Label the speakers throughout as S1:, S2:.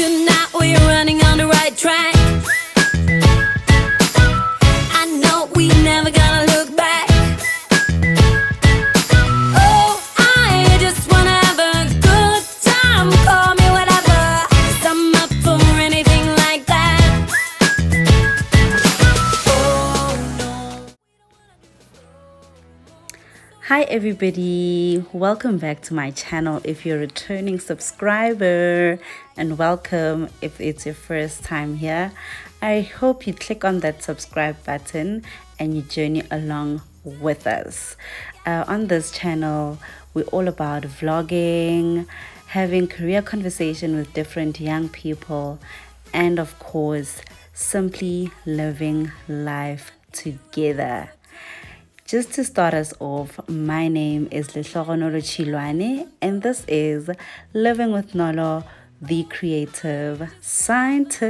S1: tonight we're running on the right track. I know we never gonna look back. Oh, I just wanna have a good time. Call me whatever, 'cause I'm up for anything like that. Oh no.
S2: Hi everybody, welcome back to my channel if you're a returning subscriber, and welcome if it's your first time here. I hope you click on that subscribe button and you journey along with us. On this channel, we're all about vlogging, having career conversation with different young people, and of course, simply living life together. Just to start us off, my name is Nolo, and this is Living with Nolo, the creative scientist.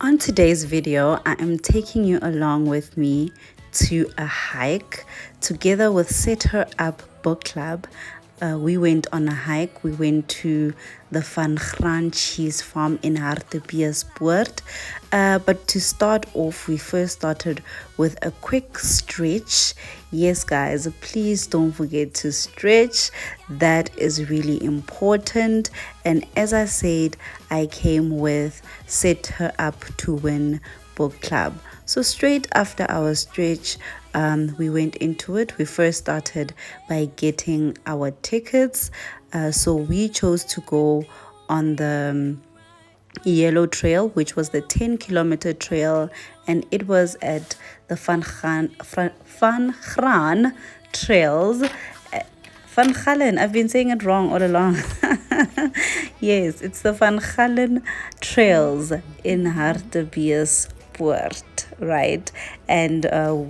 S2: On today's video, I am taking you along with me to a hike together with Set Her Up Book Club. We went on a hike. We went to the Gaalen Cheese Farm in Hartebeespoort. But to start off, we first started with a quick stretch. Yes, guys, please don't forget to stretch. That is really important. And as I said, I came with Set Her Up to Win Book Club. So straight after our stretch, we went into it. We first started by getting our tickets. So we chose to go on the yellow trail, which was the 10-kilometer trail, and it was at the Van Graan trails. Van Gaalen, I've been saying it wrong all along. Yes, it's the Van Gaalen trails in Hartebeespoort, right? And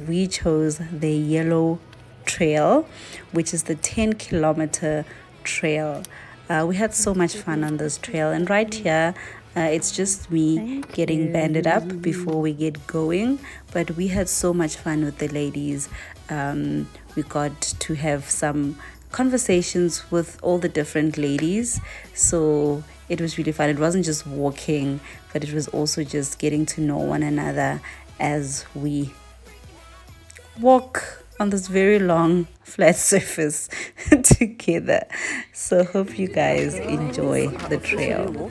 S2: we chose the yellow trail, which is the 10-kilometer trail. We had so much fun on this trail, and right here it's just me getting banded up before we get going, but we had so much fun with the ladies. We got to have some conversations with all the different ladies, so it was really fun. It wasn't just walking, but it was also just getting to know one another as we walk on this very long flat surface together. So hope you guys enjoy the trail.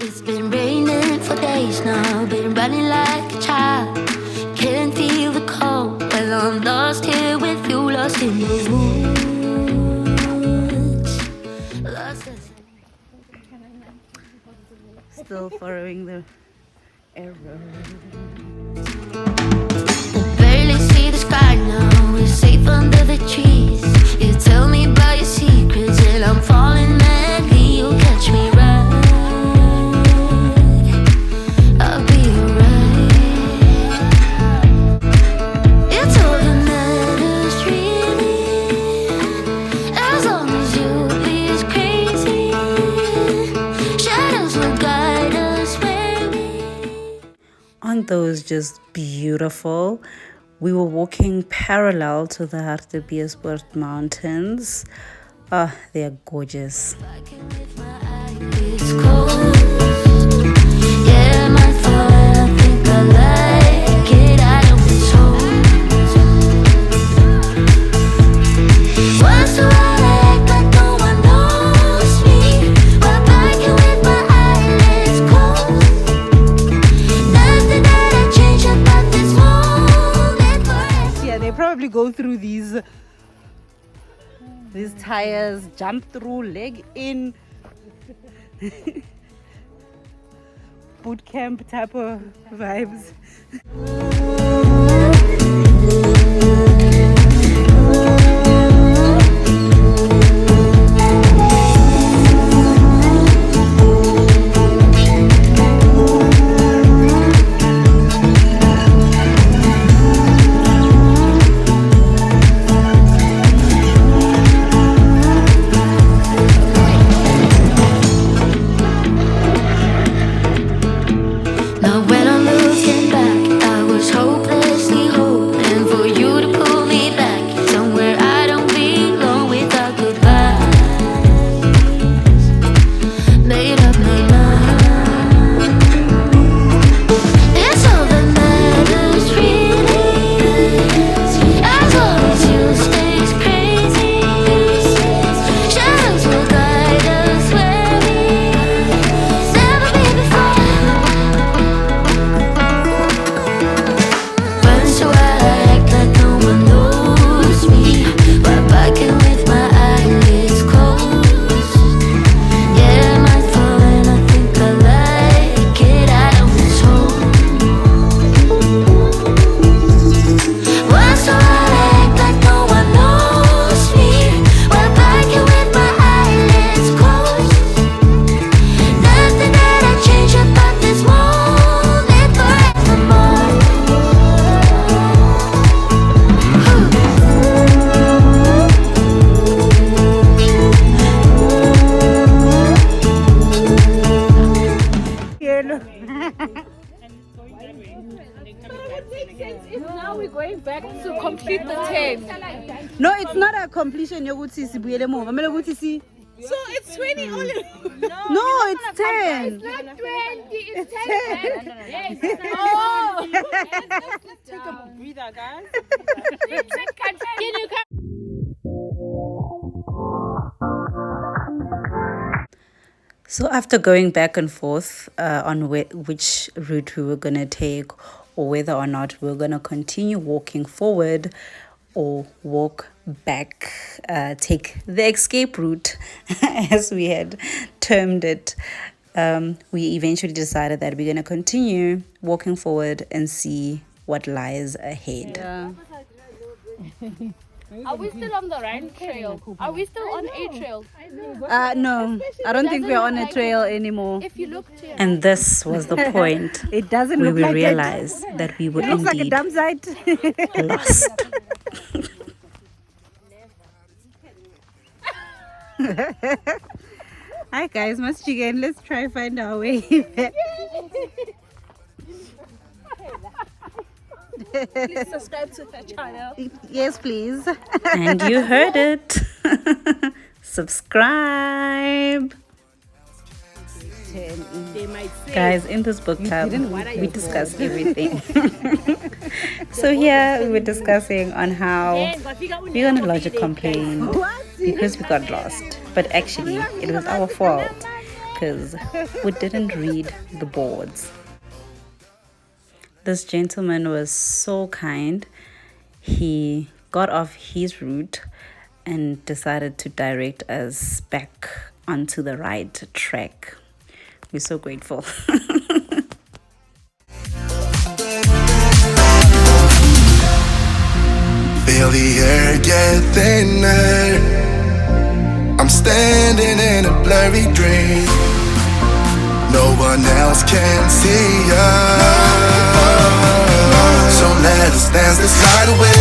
S1: It's been raining for days now, been running like a child. Can't feel the cold, well I'm lost here with you, lost in the woods.
S2: Still following the arrow.
S1: Barely see the sky now, we're safe under the trees. You tell me about your secrets and I'm falling madly. You catch me right, I'll be alright. It's all that matters really, as long as you be crazy. Shadows will guide us where we.
S2: Aren't those just beautiful? We were walking parallel to the Hartebeespoort mountains. Oh, they are gorgeous.
S1: It's cold. Yeah, my fault. I think I like it. I don't so. Once do I act like no one knows me, while biking with my eyelids closed. Nothing that I change about this moment.
S2: Yeah, they probably go through these tires, jump through, leg in. Boot camp type of vibes.
S1: Now when I'm looking back, I was hopeless
S3: Now we're going back to complete the 10.
S2: No, it's not a completion. Yoguthi sibuyele emuva. Kumele ukuthi si.
S3: So it's 20 only.
S2: No, it's 10.
S3: Not 20, it's 10. Yes. Oh.
S4: Take a breather, guys.
S3: Can you come?
S2: So after going back and forth on which route we were going to take, or whether or not we were going to continue walking forward or walk back, take the escape route, as we had termed it, we eventually decided that we're going to continue walking forward and see what lies ahead.
S3: Are we still on the right trail? Are we still on a trail?
S2: No, I don't think we're on a trail anymore.
S3: If you look to your
S2: And this was the point
S5: It doesn't
S2: where
S5: look
S2: we
S5: like
S2: realized that we were
S5: it. Looks like a
S2: indeed
S5: dump site.
S2: lost.
S5: Hi guys, once again, let's try find our way back.
S3: please subscribe to her channel.
S5: Yes, please.
S2: And you heard it. Subscribe.
S4: They might say,
S2: Guys, in this book club, we discuss everything. So here we were discussing on how we're gonna lodge a complaint because we got lost. But actually, it was our fault because we didn't read the boards. This gentleman was so kind. He got off his route and decided to direct us back onto the right track. We're so grateful.
S6: Feel the air get thinner. I'm standing in a blurry dream. No one else can see us. So let us dance this night away.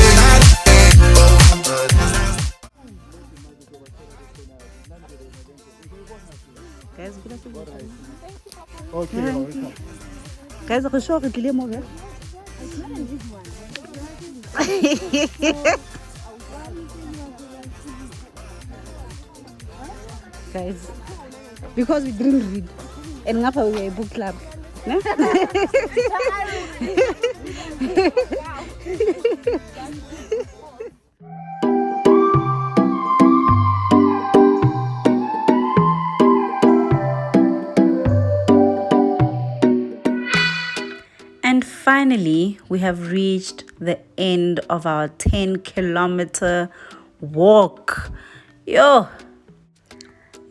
S5: Guys, ako sure ke tlile mo ba? Guys, because we didn't read and ngapha we were a book club. Ne?
S2: And finally, we have reached the end of our 10-kilometer walk. Yo!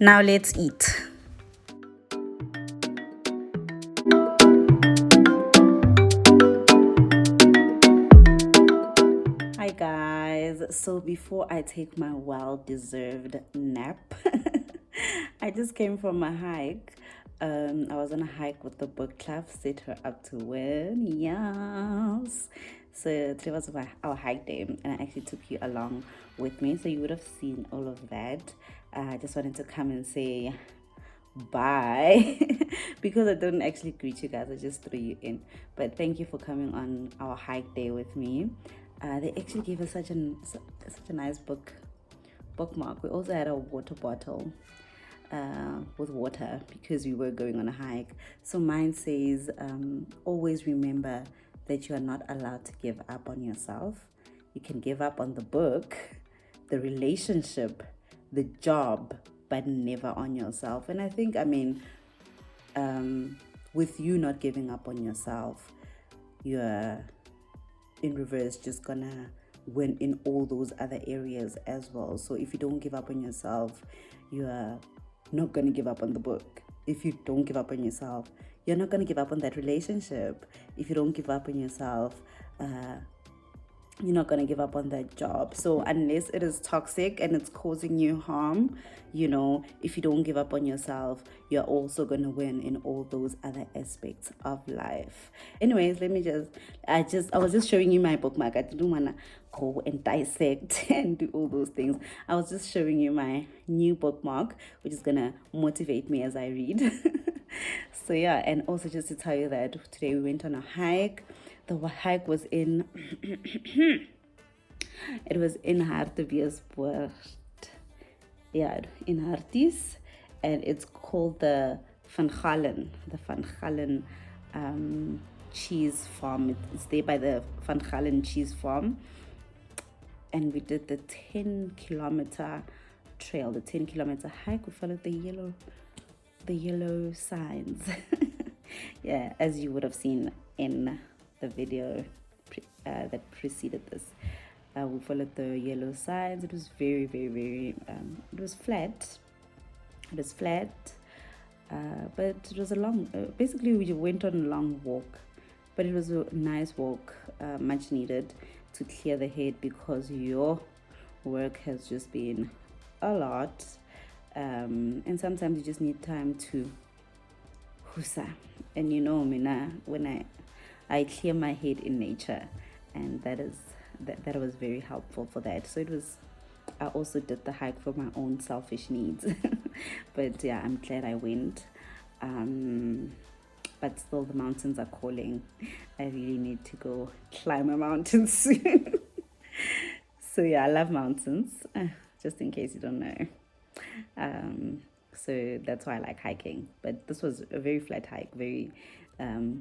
S2: Now let's eat. Hi guys. So before I take my well-deserved nap, I just came from a hike. I was on a hike with the book club, set her up to win. Yes. So today was our hike day, and I actually took you along with me, so you would have seen all of that. I just wanted to come and say bye because I didn't actually greet you guys. I just threw you in. But thank you for coming on our hike day with me. They actually gave us such a nice bookmark. We also had a water bottle with water because we were going on a hike. So mine says, always remember that you are not allowed to give up on yourself. You can give up on the book, the relationship, the job, but never on yourself. And I think, with you not giving up on yourself, you're in reverse just gonna win in all those other areas as well. So if you don't give up on yourself, you are not going to give up on the book. If you don't give up on yourself, you're not going to give up on that relationship. If you don't give up on yourself, you're not going to give up on that job. So unless it is toxic and it's causing you harm, if you don't give up on yourself, you're also going to win in all those other aspects of life. Anyways, I was just showing you my bookmark. I didn't want to go and dissect and do all those things. I was just showing you my new bookmark, which is going to motivate me as I read. So yeah, and also just to tell you that today we went on a hike. The hike was in it was in Hartebeespoort. Yeah, in Harties, and it's called the Gaalen Cheese Farm. It's there by the Gaalen Cheese Farm, and we did the 10-kilometer trail, the 10-kilometer hike. We followed the yellow signs. Yeah, as you would have seen in the video that preceded this. We followed the yellow signs. It was very, very, very, it was flat. It was flat, but it was a long, basically we went on a long walk, but it was a nice walk, much needed to clear the head because your work has just been a lot. And sometimes you just need time to husa. And you know, Mina, when I clear my head in nature, and that was very helpful for that. So I also did the hike for my own selfish needs. But yeah, I'm glad I went. But still the mountains are calling. I really need to go climb a mountain soon. So yeah, I love mountains, just in case you don't know. So that's why I like hiking. But this was a very flat hike, very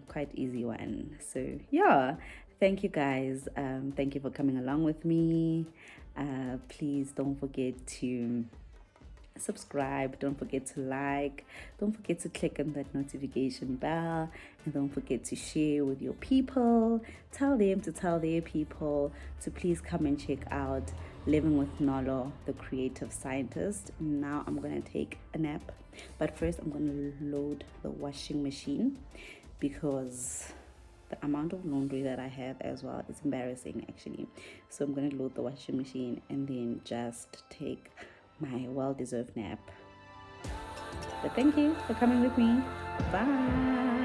S2: quite easy one. So yeah, thank you guys. Thank you for coming along with me. Please don't forget to subscribe, don't forget to like, don't forget to click on that notification bell, and don't forget to share with your people. Tell them to tell their people to please come and check out Living with Nolo, the creative scientist. Now I'm gonna take a nap, but first I'm gonna load the washing machine because the amount of laundry that I have as well is embarrassing actually. So I'm gonna load the washing machine and then just take my well-deserved nap. But thank you for coming with me. Bye.